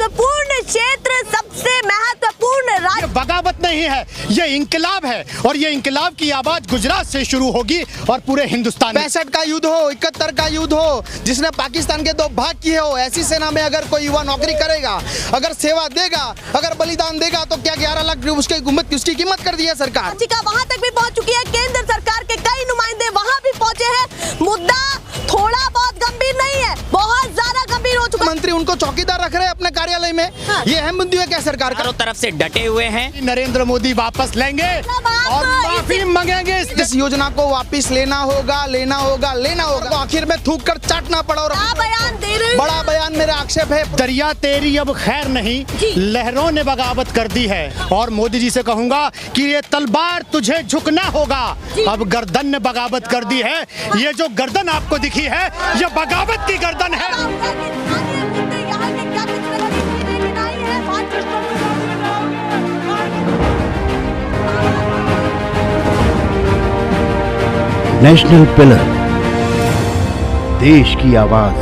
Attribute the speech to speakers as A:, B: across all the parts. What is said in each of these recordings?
A: महत्वपूर्ण क्षेत्र, सबसे महत्वपूर्ण राज्य।
B: बगावत नहीं है, ये इंकलाब है और ये इंकलाब की आवाज गुजरात से शुरू होगी और पूरे हिंदुस्तान।
C: 65 का युद्ध हो, 71 का युद्ध हो, जिसने पाकिस्तान के 2 भाग किए हो, ऐसी सेना में अगर कोई युवा नौकरी करेगा, अगर सेवा देगा, अगर बलिदान देगा, तो क्या 11 लाख उसकी कीमत कर दी है सरकार।
A: वहां तक भी पहुंच चुकी है। केंद्र सरकार के कई नुमाइंदे वहां भी पहुंचे हैं। मुद्दा थोड़ा बहुत गंभीर नहीं है, बहुत ज्यादा गंभीर हो चुका है।
C: मंत्री उनको चौकीदार रख रहे हैं अपने कार्यालय में। ये अहम मुद्दे है क्या सरकार का?
D: तरफ से डटे हुए हैं।
B: नरेंद्र मोदी वापस लेंगे और माफी मांगेंगे।
C: इस योजना को वापस लेना होगा, लेना होगा, लेना होगा। तो आखिर में थूक कर चाटना पड़ा। और
A: बयान दे रहे,
C: बड़ा बयान मेरा आक्षेप है।
B: दरिया तेरी अब खैर नहीं, लहरों ने बगावत कर दी है। और मोदी जी से कहूंगा कि ये तलवार तुझे झुकना होगा। अब गर्दन ने बगावत कर दी है। ये जो गर्दन आपको दिखी है, ये बगावत की गर्दन है।
E: नेशनल पिलर, देश की आवाज।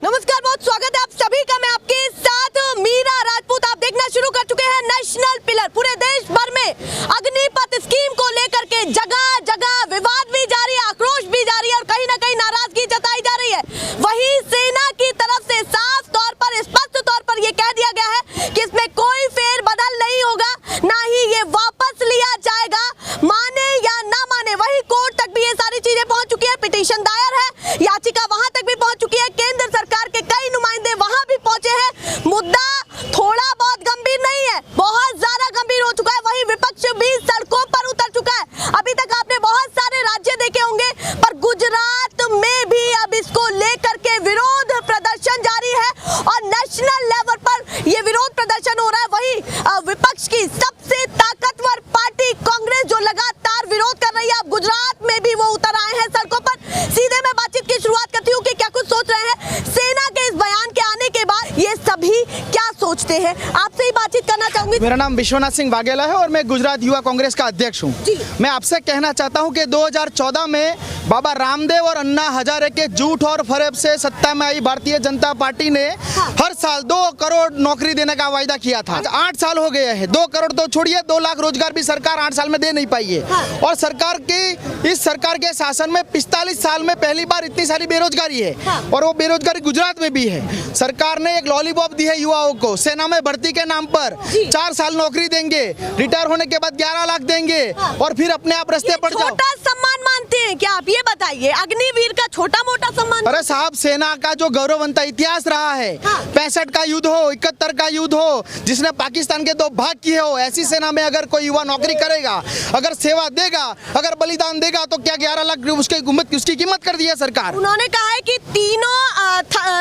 A: नमस्कार, बहुत स्वागत है आप सभी का। मैं आपके साथ मीरा राजपूत। आप देखना शुरू कर चुके हैं नेशनल पिलर। पूरे देश भर में अग्निपथ स्कीम को लेकर के जगह जगह विवाद भी जारी है, आक्रोश भी जारी है और कहीं ना कहीं नाराजगी जताई जा रही है। वहीं सेना की तरफ से साफ तौर पर, स्पष्ट तौर पर यह कह दिया गया है कि इसमें कोई फेरबदल नहीं होगा, ना ही ये वापस लिया जाएगा, माने या ना माने। वही कोर्ट तक भी ये सारी चीजें पहुंच चुकी है। पिटीशन दायर है, याचिका वहां तक भी पहुंच चुकी है। केंद्र सरकार के कई नुमाइंदे वहां भी पहुंचे हैं। मुद्दा थोड़ा बहुत गंभीर नहीं है, बहुत ज्यादा गंभीर हो चुका है। वही विपक्ष भी सड़कों पर उतर चुका है। अभी तक आपने बहुत सारे राज्य देखे होंगे, पर गुजरात में भी अब इसको लेकर के विरोध प्रदर्शन जारी है और नेशनल लेवल पर यह विरोध प्रदर्शन हो रहा है। वही विपक्ष की सबसे ताकतवर पार्टी कांग्रेस, जो लगातार विरोध कर रही है, अब गुजरात में भी वो उतर आए हैं सड़कों पर। सीधे मैं बातचीत की शुरुआत करती हूँ कि क्या कुछ सोच रहे हैं सेना के इस बयान के आने के बाद, ये सभी क्या सोचते हैं। आपसे ही बातचीत करना चाहूंगी।
C: मेरा नाम विश्वनाथ सिंह वाघेला है और मैं गुजरात युवा कांग्रेस का अध्यक्ष हूँ। मैं आपसे कहना चाहता हूँ कि 2014 में बाबा रामदेव और अन्ना हजारे के झूठ और फरेब से सत्ता में आई भारतीय जनता पार्टी ने हर साल 2 करोड़ नौकरी देने का वायदा किया था। 8 साल हो गए हैं, 2 करोड़ तो छोड़िए, 2 लाख रोजगार भी सरकार 8 साल में दे नहीं पाई है। और इस सरकार के शासन में 45 साल में पहली बार इतनी सारी बेरोजगारी है। और वो बेरोजगारी गुजरात में भी है। सरकार ने एक लॉलीपॉप दी है युवाओं को, सेना में भर्ती के नाम पर 4 साल नौकरी देंगे, रिटायर होने के बाद 11 लाख देंगे और फिर अपने आप रस्ते पर जाओ।
A: छोटा सम्मान मानते हैं क्या आप? ये बताइए, अग्निवीर का छोटा मोटा सम्मान।
C: अरे साहब, सेना का जो गौरववंत इतिहास रहा है, 65 का युद्ध हो, 71 का युद्ध हो, जिसने पाकिस्तान के 2 भाग किए हो, ऐसी सेना में अगर कोई युवा नौकरी करेगा, अगर सेवा देगा, अगर बलिदान देगा, तो क्या 11 लाख उसकी कीमत कर दी है सरकार।
A: उन्होंने कहा है कि तीनों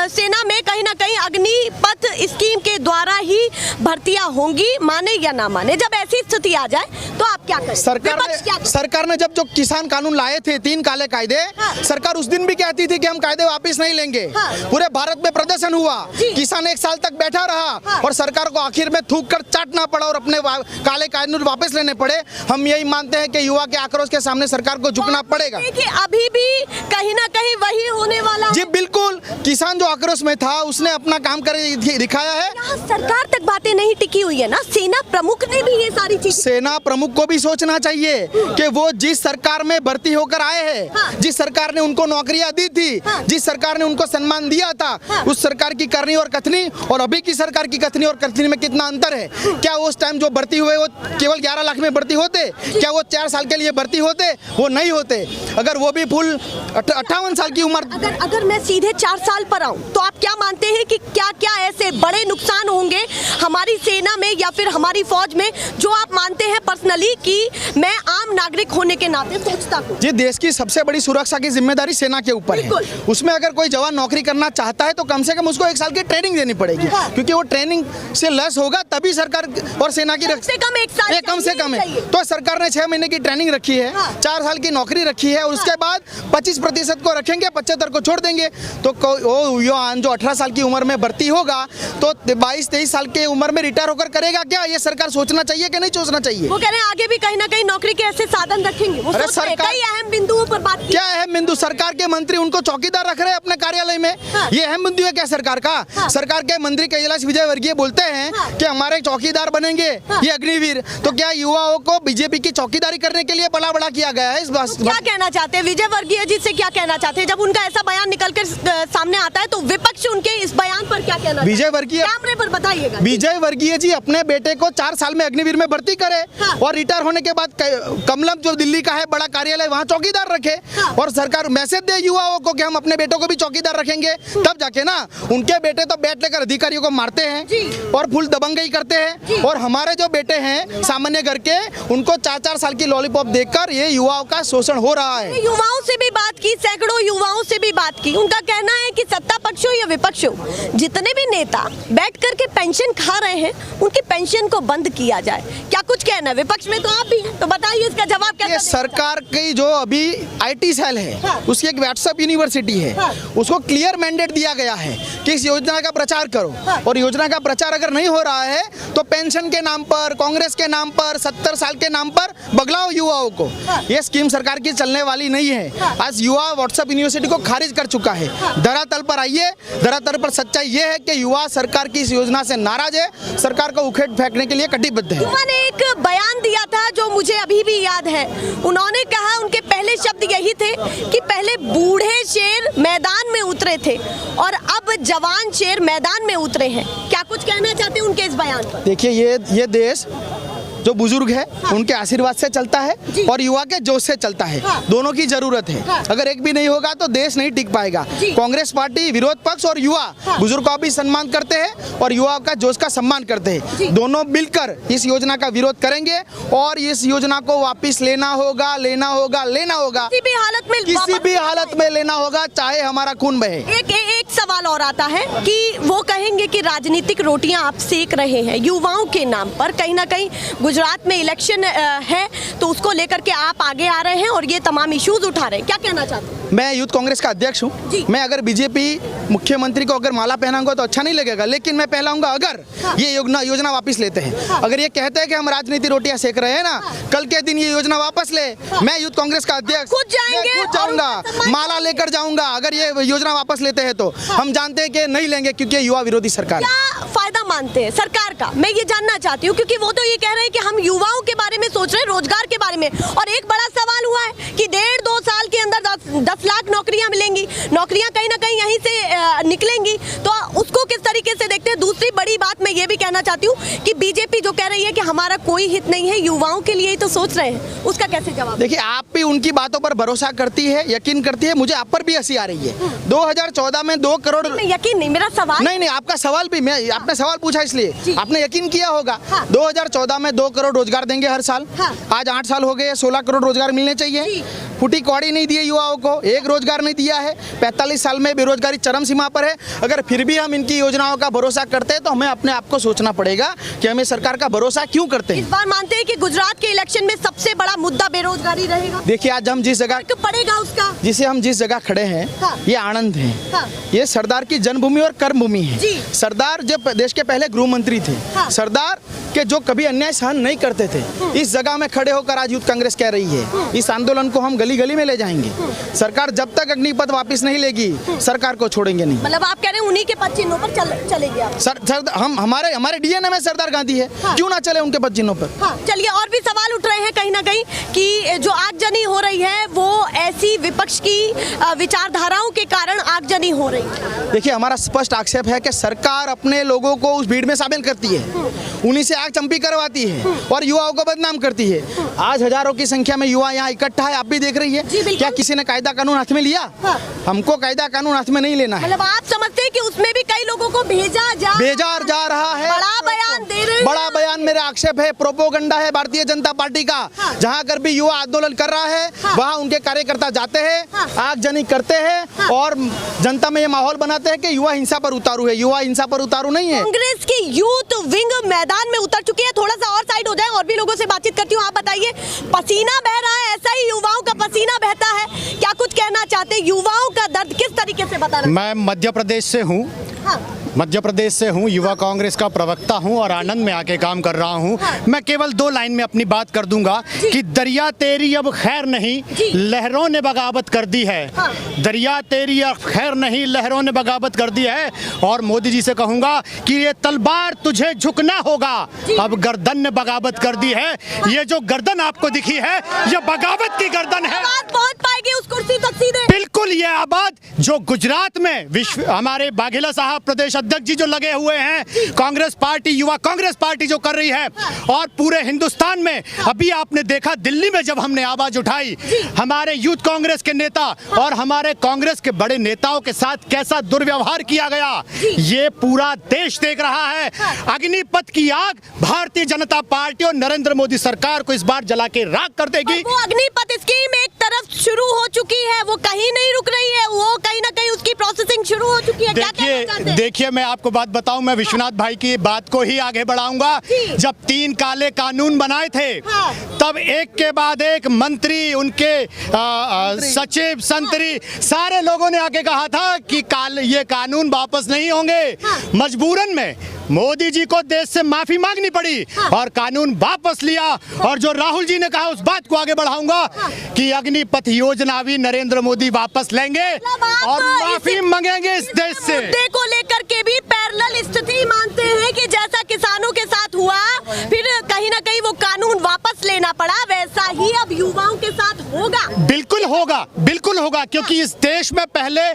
A: सेना में कहीं ना कहीं अग्निपथ स्कीम के द्वारा ही भर्तियां होंगी, माने या ना माने। जब ऐसी स्थिति आ जाए तो आप क्या करें?
C: सरकार ने जब जो किसान कानून लाए थे, 3 काले कायदे, सरकार उस दिन भी कहती थी कि हम कायदे वापस नहीं लेंगे। पूरे भारत में प्रदर्शन हुआ, किसान 1 साल तक बैठा रहा और सरकार को आखिर में थूक कर चाटना पड़ा और अपने काले कानून वापस लेने पड़े। हम यही मानते हैं कि युवा के आक्रोश के सामने सरकार को झुकना पड़ेगा।
A: अभी भी कहीं ना कहीं वही होने वाला।
C: जी बिल्कुल, किसान जो आक्रोश में था उसने अपना काम कर दिखाया है।
A: सरकार तक बातें नहीं टिकी हुई है ना, सेना प्रमुख ने भी ये सारी चीज।
C: सेना प्रमुख को भी सोचना चाहिए कि वो जिस सरकार में भर्ती होकर आए हैं, जिस सरकार ने उनको नौकरियां दी थी, जिस सरकार ने उनको सम्मान दिया था, उस सरकार की करनी और कथनी और अभी की सरकार की कथनी और कथनी में कितना अंतर है। क्या उस टाइम जो भर्ती हुए वो केवल 11 लाख में भर्ती होते? क्या वो 4 साल के लिए भर्ती होते? वो नहीं होते। अगर वो भी फुल 58 साल की उम्र।
A: अगर मैं सीधे 4 साल पर आऊं तो आप क्या मानते हैं कि क्या क्या ऐसे बड़े नुकसान होंगे हमारी सेना में या फिर हमारी फौज में, जो आप मानते हैं पर्सनली कि मैं आम नागरिक होने के नाते सोचता हूं?
C: जी, देश की सबसे बड़ी सुरक्षा की जिम्मेदारी सेना के ऊपर है। उसमें अगर कोई जवान नौकरी करना चाहता है तो कम से कम उसको 1 साल की ट्रेनिंग देनी पड़ेगी, क्योंकि वो ट्रेनिंग से लैस होगा तभी सरकार और सेना की
A: कम से कम 1 साल
C: कम से कम है। तो सरकार ने 6 महीने की ट्रेनिंग रखी है, 4 साल की नौकरी रखी है और उसके बाद 25% को रखेंगे, 75 को छोड़ देंगे। तो जो 18 साल की उम्र में भर्ती होगा तो 22-23 साल की उम्र में रिटायर होकर करेगा क्या? ये सरकार सोचना चाहिए कि नहीं सोचना चाहिए?
A: वो कह रहे हैं आगे भी कहीं ना कहीं नौकरी के ऐसे साधन रखेंगे। वो
C: अरे
A: सोच रहे हैं,
C: सरकार-
A: कई अहम बिंदुओं पर बात की।
C: क्या अहम बिंदु? सरकार के मंत्री उनको चौकीदार रख रहे हैं अपने कार्यालय में।
A: हाँ।
C: ये अहम बिंदु है क्या सरकार का?
A: हाँ।
C: सरकार के मंत्री कैलाश विजयवर्गीय बोलते हैं
A: हाँ।
C: कि हमारे चौकीदार बनेंगे
A: हाँ।
C: ये अग्निवीर। तो क्या युवाओं को बीजेपी की चौकीदारी करने के लिए बड़ा बड़ा किया गया है? इस बात
A: क्या कहना चाहते हैं विजय वर्गीय जी से? क्या कहना चाहते हैं जब उनका ऐसा बयान निकल कर सामने आता है तो विपक्ष उनके इस बयान पर क्या कहना?
C: विजय वर्गीय
A: कैमरे पर बताइएगा।
C: विजय वर्गीय जी अपने बेटे को 4 साल में अग्निवीर में भर्ती करे
A: हाँ।
C: और रिटायर होने के बाद कमलम जो दिल्ली का है बड़ा कार्यालय वहाँ चौकीदार रखे
A: हाँ।
C: और सरकार मैसेज दे युवाओं को कि हम अपने बेटों को भी चौकीदार रखेंगे। तब जाके ना उनके बेटे तो बैट लेकर अधिकारियों को मारते
A: जी।
C: हैं और फुल दबंगई करते हैं और हमारे जो बेटे हैं सामान्य घर के उनको 4-4 साल की लॉलीपॉप देकर ये युवाओं का शोषण हो रहा है।
A: युवाओं से भी बात की, सैकड़ों युवाओं से भी बात की। उनका कहना है कि सत्ता पक्ष हो या विपक्ष हो, जितने भी नेता बैठ करके पेंशन खा रहे हैं उनकी पेंशन को बंद किया जाए। क्या कुछ कहना है? विपक्ष में तो आप भी हैं, तो बताइए इसका जवाब क्या?
C: ये सरकार की जो अभी आईटी सेल है
A: हाँ।
C: उसकी एक व्हाट्सएप यूनिवर्सिटी है
A: हाँ।
C: उसको क्लियर मैंडेट दिया गया है कि इस योजना का प्रचार करो
A: हाँ।
C: और योजना का प्रचार अगर नहीं हो रहा है तो पेंशन के नाम पर, कांग्रेस के नाम पर, 70 साल के नाम पर बगलाओ युवाओं को।
A: हाँ।
C: ये स्कीम सरकार की चलने वाली नहीं है।
A: हाँ।
C: आज युवा व्हाट्सएप यूनिवर्सिटी को खारिज कर चुका है। धरातल पर आइए, धरातल पर सच्चाई ये है कि युवा सरकार की इस योजना से नाराज है, सरकार को उखेड़ फेंकने के लिए कटिबद्ध है।
A: युवा ने एक बयान दिया था जो मुझे अभी भी याद है। उन्होंने कहा, उनके पहले शब्द यही थे कि पहले बूढ़े शेर मैदान में उतरे थे और अब जवान शेर मैदान में उतरे हैं। क्या कुछ कहना चाहते हैं उनके इस बयान पर?
C: देखिए ये देश जो बुजुर्ग है उनके आशीर्वाद से चलता है
A: जी।
C: और युवा के जोश से चलता है।
A: हाँ।
C: दोनों की जरूरत है।
A: हाँ।
C: अगर एक भी नहीं होगा तो देश नहीं टिक पाएगा।
A: जी।
C: कांग्रेस पार्टी, विरोध पक्ष और युवा
A: हाँ।
C: बुजुर्ग का भी सम्मान करते हैं और युवा का जोश का सम्मान करते
A: जी।
C: हैं। दोनों मिलकर इस योजना का विरोध करेंगे और इस योजना को वापिस लेना होगा, लेना होगा, लेना होगा।
A: किसी भी हालत में
C: किसी भी हालत में लेना होगा, चाहे हमारा खून बहे।
A: एक सवाल और आता है कि वो कहेंगे कि राजनीतिक रोटियां आप सेक रहे हैं युवाओं के नाम पर। कहीं ना कहीं गुजरात में इलेक्शन है तो उसको लेकर के आप आगे आ रहे हैं और ये तमाम इश्यूज उठा रहे हैं। क्या कहना चाहते हैं?
C: मैं यूथ कांग्रेस का अध्यक्ष
A: जी।
C: हूँ। मैं अगर बीजेपी मुख्यमंत्री को अगर माला पहनाऊंगा तो अच्छा नहीं लगेगा, लेकिन मैं पहनाऊंगा अगर
A: हाँ।
C: ये योजना वापस लेते हैं।
A: हाँ।
C: अगर ये कहते हैं कि हम राजनीति रोटियां सेक रहे हैं ना, कल के दिन ये योजना वापस ले, मैं यूथ कांग्रेस का अध्यक्ष
A: खुद जाएंगे
C: मैं खुद
A: और
C: जाऊंगा,
A: उनका सम्मान
C: माला लेकर जाऊंगा। अगर ये योजना वापस लेते हैं तो हम जानते हैं कि नहीं लेंगे क्योंकि ये युवा विरोधी सरकार है।
A: क्या फायदा मानते हैं सरकार का? मैं ये जानना चाहती हूँ क्योंकि वो तो ये कह रहे हैं कि हम युवाओं के बारे में सोच रहे हैं, रोजगार के बारे में। और एक बड़ा सवाल हुआ है कि 1.5-2 साल के अंदर 10 लाख नौकरियां मिलेंगी, नौकरियां कहीं ना कहीं यहीं से निकलेंगी, तो उसको किस तरीके से देखते हैं? दूसरी बड़ी बात मैं ये भी कहना चाहती हूँ कि बीजेपी जो कह रही है कि हमारा कोई हित नहीं है, युवाओं के लिए ही तो सोच रहे हैं, उसका कैसे जवाब?
C: देखिए, आप भी उनकी बातों पर भरोसा करती है, यकीन करती है, मुझे आप पर भी हंसी आ रही है। 2014 में 2 करोड़
A: यकीन नहीं, मेरा सवाल
C: नहीं, आपका सवाल भी मैं आपने सवाल पूछा इसलिए आपने यकीन किया होगा।
A: हाँ।
C: 2014 में 2 करोड़ रोजगार देंगे हर साल।
A: हाँ।
C: आज 8 साल हो गए, 16 करोड़ रोजगार मिलने चाहिए। फुटी कौड़ी नहीं दिए युवाओं को, एक रोजगार नहीं दिया है। 45 साल में बेरोजगारी चरम सीमा पर है। अगर फिर भी हम इनकी योजनाओं का भरोसा करते हैं तो हमें अपने आप को सोचना पड़ेगा कि हमें सरकार का भरोसा क्यों करते
A: इस
C: हैं।
A: बार मानते हैं कि गुजरात के इलेक्शन में सबसे बड़ा मुद्दा बेरोजगारी रहेगा?
C: देखिए, आज हम जिस जगह
A: पड़ेगा उसका
C: जिस जगह खड़े हैं
A: हाँ।
C: ये आनंद है।
A: हाँ।
C: ये सरदार की जन्मभूमि और कर्मभूमि है।
A: जी।
C: सरदार जब देश के पहले गृह मंत्री थे।
A: हाँ।
C: सरदार के जो कभी अन्याय सहन नहीं करते थे, इस जगह में खड़े होकर आज यूथ कांग्रेस कह रही है इस आंदोलन को हम गली गली में ले जाएंगे। सरकार जब तक अग्निपथ वापस नहीं लेगी, सरकार को छोड़ेंगे नहीं।
A: मतलब आप कह रहे हैं उन्हीं के पद चिन्हों पर चलेंगे आप?
C: हम हमारे डीएनए में सरदार गांधी है।
A: हाँ।
C: क्यों ना चले उनके पद चिन्हों पर।
A: हाँ, चलिए, और भी सवाल उठ रहे हैं कहीं ना कहीं कि जो आगजनी हो रही है वो ऐसी विपक्ष की विचारधाराओं के कारण आगजनी हो रही है।
C: देखिए, हमारा स्पष्ट आक्षेप है कि सरकार अपने लोगों को उस भीड़ में शामिल करती है, उन्हीं से आग चंपी करवाती है और युवाओं को बदनाम करती है। आज हजारों की संख्या में युवा यहाँ इकट्ठा है, आप भी देख रही है। क्या किसी ने कायदा कानून हाथ में लिया?
A: हाँ।
C: हमको कायदा कानून हाथ में नहीं लेना है।
A: मतलब आप समझते हैं कि उसमें भी कई लोगों को भेजा जा
C: जा रहा है।
A: बड़ा बयान दे रहे हैं।
C: बड़ा बयान मेरे आक्षेप है, प्रोपोगंडा है भारतीय जनता पार्टी का। जहां अगर भी युवा आंदोलन कर रहा है वहां उनके कार्यकर्ता जाते हैं, आगजनी करते हैं और जनता में ये माहौल बनाते हैं कि युवा हिंसा पर उतारू है। युवा हिंसा पर उतारू नहीं है।
A: कांग्रेस की यूथ विंग मैदान में उतर चुकी है। थोड़ा सा और साइड हो जाए, और भी लोगों से बातचीत करती हूँ। आप बताइए, पसीना बह रहा है, ऐसा ही युवाओं का पसीना बहता है, क्या कुछ कहना चाहते हैं? युवाओं का दर्द किस तरीके से बता रहे हैं?
B: मैं मध्य प्रदेश से हूँ। मध्य प्रदेश से हूँ, युवा कांग्रेस का प्रवक्ता हूँ और आनंद में आके काम कर रहा हूँ। मैं केवल 2 लाइन में अपनी बात कर दूंगा कि दरिया तेरी अब खैर नहीं, लहरों ने बगावत कर दी है। दरिया तेरी अब खैर नहीं, लहरों ने बगावत कर दी है। और मोदी जी से कहूंगा कि ये तलवार तुझे झुकना होगा, अब गर्दन ने बगावत कर दी है। ये जो गर्दन आपको दिखी है, ये बगावत की गर्दन है।
A: बात पहुंच पाएगी उस कुर्सी तक सीधे?
B: बिल्कुल। ये आबाद जो गुजरात में हमारे बाघेला साहब प्रदेश अध्यक्ष जी जो लगे हुए हैं, कांग्रेस पार्टी, युवा कांग्रेस पार्टी जो कर रही है, और पूरे हिंदुस्तान में अभी आपने देखा दिल्ली में जब हमने आवाज उठाई, हमारे यूथ कांग्रेस के नेता और हमारे कांग्रेस के बड़े नेताओं के साथ कैसा दुर्व्यवहार किया गया, ये पूरा देश देख रहा है। अग्निपथ की आग भारतीय जनता पार्टी और नरेंद्र मोदी सरकार को इस बार जला के राख कर देगी।
A: वो अग्निपथ स्कीम एक तरफ शुरू हो चुकी है, वो कहीं नहीं रुक रही है, वो कहीं ना कहीं उसकी प्रोसेसिंग शुरू हो चुकी है। क्या कहना चाहते हैं?
B: देखिए, मैं आपको बात बताऊं, मैं विश्वनाथ भाई की बात को ही आगे बढ़ाऊंगा। जब 3 काले कानून बनाए थे, तब एक के बाद एक मंत्री, उनके सचिव, संतरी, सारे लोगों ने आके कहा था कि ये कानून वापस नहीं होंगे। मजबूरन में मोदी जी को देश से माफी मांगनी पड़ी और कानून वापस लिया। और जो राहुल जी ने कहा, उस बात को आगे बढ़ाऊंगा कि अग्निपथ योजना भी नरेंद्र मोदी वापस लेंगे और माफी मांगेंगे इस देश से।
A: को लेकर के भी पैरेलल स्थिति मानते हैं कि जैसा किसानों के साथ हुआ, फिर कहीं ना कहीं वो कानून वापस लेना पड़ा, वैसा ही अब युवाओं के साथ होगा।
B: बिल्कुल होगा, बिल्कुल होगा, क्योंकि इस देश में पहले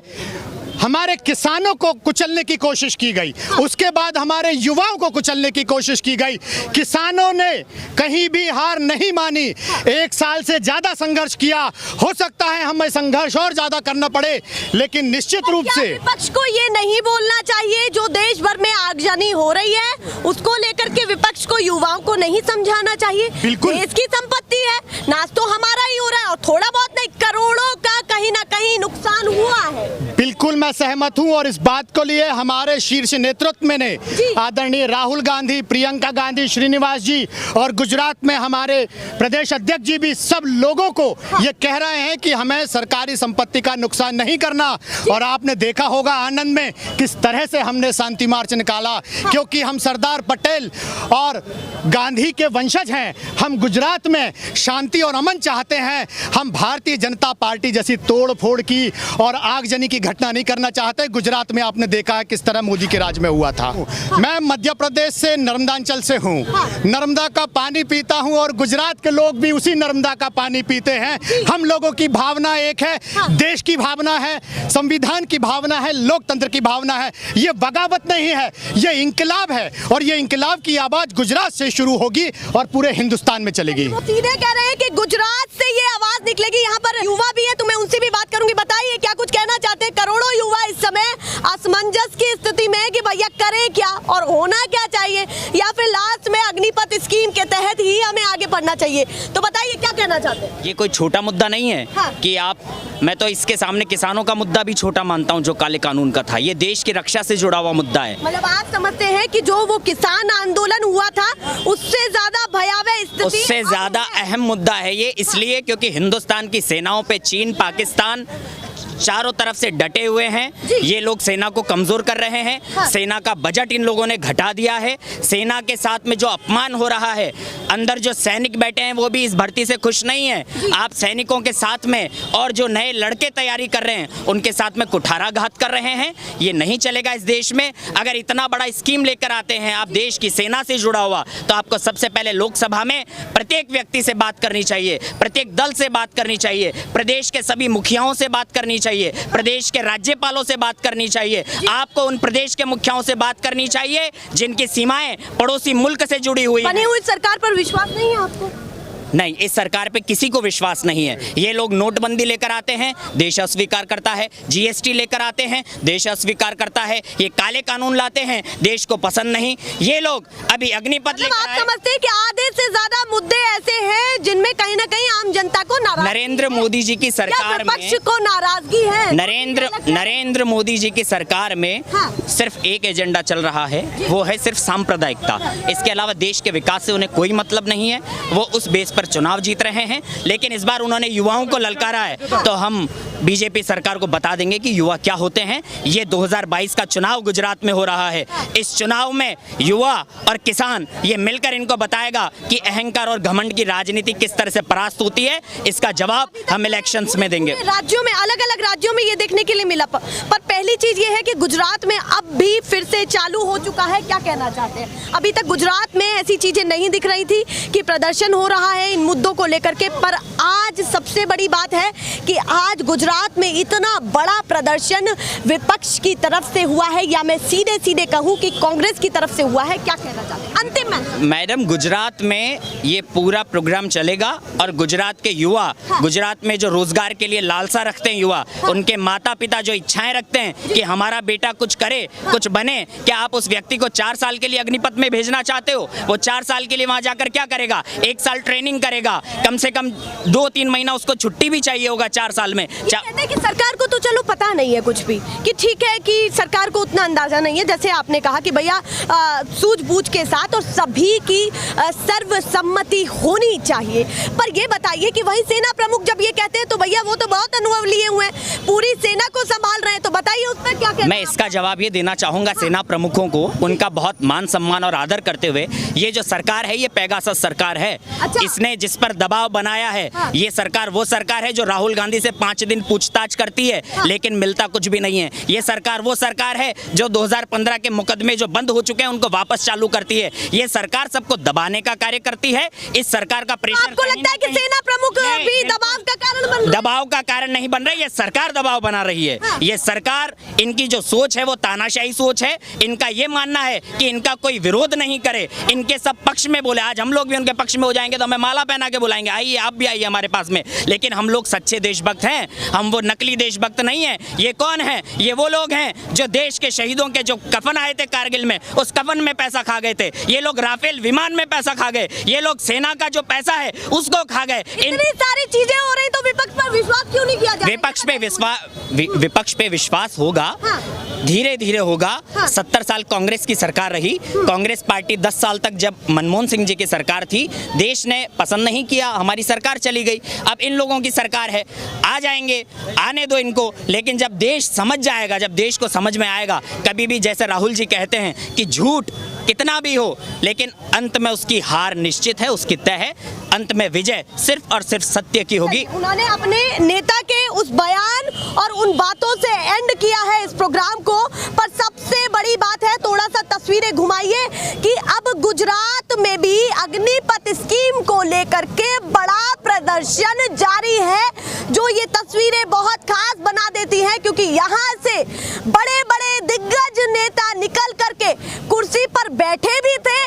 B: हमारे किसानों को कुचलने की कोशिश की गई, उसके बाद हमारे युवाओं को कुचलने की कोशिश की गई। किसानों ने कहीं भी हार नहीं मानी, 1 साल से ज्यादा संघर्ष किया। हो सकता है हमें संघर्ष और ज्यादा करना पड़े, लेकिन निश्चित रूप से
A: विपक्ष को ये नहीं बोलना चाहिए जो देश भर में आगजनी हो रही है, उसको लेकर के विपक्ष को, युवाओं को नहीं समझाना चाहिए।
B: बिल्कुल।
A: देश की संपत्ति है, नाश तो हमारा ही हो रहा है, और थोड़ा बहुत नहीं, करोड़ों का कहीं ना कहीं नुकसान हुआ है।
B: बिल्कुल मैं सहमत हूं, और इस बात को लिए हमारे शीर्ष नेतृत्व में ने आदरणीय राहुल गांधी, प्रियंका गांधी, श्रीनिवास जी और गुजरात में हमारे प्रदेश अध्यक्ष जी भी सब लोगों को ये कह रहे हैं कि हमें सरकारी संपत्ति का नुकसान नहीं करना। और आपने देखा होगा आनंद में किस तरह से हमने शांति मार्च निकाला, क्योंकि हम सरदार पटेल और गांधी के वंशज हैं। हम गुजरात में शांति और अमन चाहते हैं। हम भारतीय जनता पार्टी जैसी तोड़ फोड़ की और आगजनी की घटना नहीं करना चाहते। गुजरात में आपने देखा है किस तरह मोदी के राज में हुआ था। मैं मध्य प्रदेश से, नर्मदांचल से हूँ, नर्मदा का पानी पीता हूँ और गुजरात के लोग भी उसी नर्मदा का पानी पीते हैं। हम लोगों की भावना एक है, देश की भावना है, संविधान की भावना है, लोकतंत्र की भावना है। ये बगावत नहीं है, ये इंकलाब है, और ये इंकलाब की आवाज गुजरात से शुरू होगी और पूरे हिंदुस्तान में चलेगी।
A: वो सीधे कह रहे हैं कि गुजरात से ये आवाज निकलेगी। यहाँ पर युवा भी है, तो मैं उनसे भी बात करूंगी। बताइए क्या कुछ कहना चाहते हैं? करोड़ों युवा इस समय असमंजस की स्थिति में कि भैया करें क्या और होना क्या चाहिए, या फिर लास्ट में अग्निपथ स्कीम के तहत ही हमें आगे बढ़ना चाहिए। तो बताइए क्या कहना चाहते हैं?
D: ये कोई छोटा मुद्दा नहीं है कि मैं तो इसके सामने किसानों का मुद्दा भी छोटा मानता हूं जो काले कानून का था। ये देश की रक्षा से जुड़ा हुआ मुद्दा है।
A: मतलब आप समझते हैं कि जो वो किसान आंदोलन हुआ था, उससे ज्यादा भयावह स्थिति,
D: उससे ज्यादा अहम मुद्दा है ये, इसलिए क्योंकि हिंदुस्तान की सेनाओं पे चीन, पाकिस्तान चारों तरफ से डटे हुए हैं। ये लोग सेना को कमजोर कर रहे हैं। सेना का बजट इन लोगों ने घटा दिया है। सेना के साथ में जो अपमान हो रहा है, अंदर जो सैनिक बैठे हैं वो भी इस भर्ती से खुश नहीं है। आप सैनिकों के साथ में और जो नए लड़के तैयारी कर रहे हैं उनके साथ में कुठाराघात कर रहे हैं। ये नहीं चलेगा इस देश में। अगर इतना बड़ा स्कीम लेकर आते हैं आप देश की सेना से जुड़ा हुआ, तो आपको सबसे पहले लोकसभा में प्रत्येक व्यक्ति से बात करनी चाहिए, प्रत्येक दल से बात करनी चाहिए, प्रदेश के सभी मुखियाओं से बात करनी चाहिए, प्रदेश के राज्यपालों से बात करनी चाहिए। आपको उन प्रदेश के मुखियाओं से बात करनी चाहिए जिनकी सीमाएं पड़ोसी मुल्क से जुड़ी हुई
A: बनी
D: हैं।
A: हुई सरकार पर विश्वास नहीं है आपको?
D: नहीं, इस सरकार पे किसी को विश्वास नहीं है। ये लोग नोटबंदी लेकर आते हैं, देश अस्वीकार करता है। जीएसटी लेकर आते हैं, देश अस्वीकार करता है। ये काले कानून लाते हैं, देश को पसंद नहीं। ये लोग अभी अग्निपथ
A: मतलब
D: लेकर
A: आप
D: आए।
A: समझते हैं कि आधे से ज्यादा मुद्दे ऐसे हैं जिनमें कहीं ना कहीं आम जनता को नाराज,
D: नरेंद्र मोदी जी की
A: या
D: सरकार
A: विपक्ष
D: में
A: को नाराजगी है।
D: नरेंद्र मोदी जी की सरकार में
A: हाँ।
D: सिर्फ एक एजेंडा चल रहा है, वो है सिर्फ सांप्रदायिकता। इसके अलावा देश के विकास से उन्हें कोई मतलब नहीं है। वो उस बेस पर चुनाव जीत रहे हैं, लेकिन इस बार उन्होंने युवाओं को ललकारा है। तो हम बीजेपी सरकार को बता देंगे कि युवा क्या होते हैं। ये 2022 का चुनाव गुजरात में हो रहा है। इस चुनाव में युवा और किसान ये मिलकर इनको बताएगा कि अहंकार और घमंड की राजनीति किस तरह से परास्त होती है। इसका जवाब हम इलेक्शंस में देंगे।
A: राज्यों में, अलग अलग राज्यों में ये देखने के लिए मिला, पर पहली चीज ये है कि गुजरात में अब भी फिर से चालू हो चुका है। क्या कहना चाहते हैं? अभी तक गुजरात में ऐसी चीजें नहीं दिख रही थी कि प्रदर्शन हो रहा है इन मुद्दों को लेकर के, पर आज सबसे बड़ी बात है कि आज गुजरात में इतना बड़ा प्रदर्शन विपक्ष की तरफ से हुआ है, या मैं सीधे सीधे कहूं कि कांग्रेस की तरफ से हुआ है। क्या कहना चाहते हैं अंतिम में?
D: मैडम, गुजरात में ये पूरा प्रोग्राम चलेगा और गुजरात के युवा, गुजरात में जो रोजगार के लिए लालसा रखते हैं युवा, उनके माता पिता जो इच्छाएं रखते हैं कि हमारा बेटा कुछ करे, कुछ बने, क्या आप उस व्यक्ति को 4 साल के लिए अग्निपथ में भेजना चाहते हो? वो 4 साल के लिए वहां जाकर क्या करेगा? 1 साल ट्रेनिंग करेगा, कम से कम 2-3 महीना उसको छुट्टी भी चाहिए होगा 4 साल में।
A: कहते हैं कि सरकार को तो चलो पता नहीं है कुछ भी, कि ठीक है कि सरकार को उतना अंदाजा नहीं है, जैसे आपने कहा कि भैया सूझबूझ के साथ और सभी की सर्वसम्मति होनी चाहिए। पर ये बताइए कि वही सेना प्रमुख जब ये कहते हैं तो भैया वो तो बहुत अनुभव लिए हुए हैं, पूरी सेना को संभाल रहे हैं, तो बताइए उस पर क्या कहना?
D: मैं इसका जवाब ये देना चाहूंगा सेना प्रमुखों को, उनका बहुत मान सम्मान और आदर करते हुए, ये जो सरकार है ये पेगासस सरकार है।
A: अच्छा।
D: इसने जिस पर दबाव बनाया है, ये सरकार वो सरकार है जो राहुल गांधी से 5 दिन पूछताछ करती है, लेकिन मिलता कुछ भी नहीं है। ये सरकार वो सरकार है जो 2015 के मुकदमे जो बंद हो चुके हैं उनको वापस चालू करती है। ये सरकार सबको दबाने का कार्य करती है। इस सरकार का प्रेशर,
A: आपको लगता है कि सेना प्रमुख भी दबाव का कारण बन रहे हैं?
D: दबाव का कारण नहीं बन रही, ये सरकार दबाव बना रही है। ये सरकार, इनकी जो सोच है वो तानाशाही सोच है। इनका ये मानना है कि इनका कोई विरोध नहीं करे, इनके सब पक्ष में बोले। आज हम लोग भी उनके पक्ष में हो जाएंगे तो हमें माला पहना के बुलाएंगे, आइए आप भी आइए हमारे पास में। लेकिन हम लोग सच्चे देशभक्त हैं, हम वो नकली देशभक्त नहीं है। ये कौन है? ये वो लोग हैं जो देश के शहीदों के जो कफन आए थे कारगिल में, उस कफन में पैसा खा गए थे। ये लोग राफेल विमान में पैसा खा गए, ये लोग सेना का जो पैसा है उसको खा गए।
A: इतनी सारी चीजें हो रही तो विपक्ष पर विश्वास क्यों नहीं किया जा रहा?
D: विपक्ष पे विश्वास होगा, धीरे धीरे होगा। 70 साल कांग्रेस की सरकार रही, कांग्रेस पार्टी 10 साल तक जब मनमोहन सिंह जी की सरकार थी, देश ने पसंद नहीं किया, हमारी सरकार चली गई। अब इन लोगों की सरकार है, आ जाएंगे, आने दो इनको। लेकिन जब देश समझ जाएगा, जब देश को समझ में आएगा, कभी भी जैसे राहुल जी कहते हैं कि झूठ कितना भी हो लेकिन अंत में उसकी हार निश्चित है, उसकी तय है। अंत में विजय सिर्फ और सिर्फ सत्य की होगी।
A: उन्होंने अपने नेता के उस बयान और उन बातों से एंड किया है इस प्रोग्राम को। पर सबसे बड़ी बात है, थोड़ा सा तस्वीरें घुमाइए, कि अब गुजरात में भी अग्निपथ स्कीम को लेकर के बड़ा प्रदर्शन जारी है, जो ये तस्वीरें बहुत खास बना देती हैं, क्योंकि यहाँ से बड़े बड़े दिग्गज नेता निकल करके कुर्सी पर बैठे भी थे